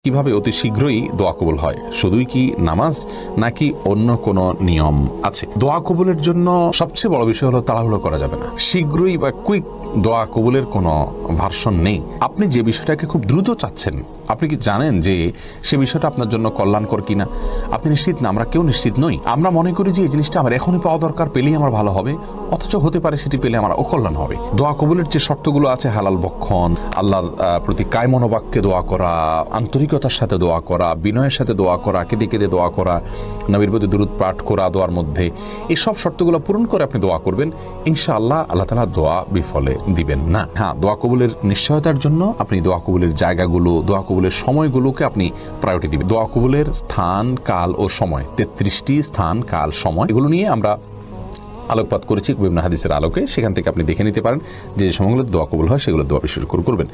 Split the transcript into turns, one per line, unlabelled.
কিভাবে অতি শীঘ্রই দোয়া কবুল হয়? শুধুই কি নামাজ নাকি অন্য কোনো নিয়ম আছে? দোয়া কবুলের জন্য সবচেয়ে বড় বিষয় হলো তাড়াহুড়ো করা যাবে না। শীঘ্রই বা কুইক দোয়া কবুলের কোনো ভার্সন নেই। আপনি যে বিষয়টাকে খুব দ্রুত চাচ্ছেন, আপনি কি জানেন যে সে বিষয়টা আপনার জন্য কল্যাণকর কিনা? আপনি নিশ্চিত না, আমরা কেউ নিশ্চিত নই। আমরা মনে করি যে এই জিনিসটা আমার এখনই পাওয়া দরকার, পেলেই আমার ভালো হবে, অথচ হতে পারে সেটি পেলে আমার অকল্যাণ হবে। দোয়া কবুলের যে শর্তগুলো আছে, হালাল বক্ষণ, আল্লাহর প্রতি কায় মনোবাক্যে দোয়া করা, আন্তরিকতার সাথে দোয়া করা, বিনয়ের সাথে দোয়া করা, কেঁদে কেঁদে দোয়া করা, নবীর প্রতি দুরূদ পাঠ করা দোয়ার মধ্যে, এই সব শর্তগুলো পূরণ করে আপনি দোয়া করবেন, ইনশাআল্লাহ আল্লাহ তাআলা দোয়া বিফলে দিবেন না। হ্যাঁ, দোয়া কবুলের নিশ্চয়তার জন্য আপনি দোয়া কবুলের জায়গাগুলো, দোয়া কবুলের সময়গুলোকে আপনি প্রায়োরিটি দিবেন। দোয়া কবুলের স্থান, কাল ও সময়, 33টি স্থান, কাল, সময়, এগুলো নিয়ে আমরা আলোকপাত করেছি বিভিন্ন হাদিসের আলোকে। সেখান থেকে আপনি দেখে নিতে পারেন যে সময়গুলো দোয়া কবুল হয় সেগুলো দোয়া বেশি করে করবেন।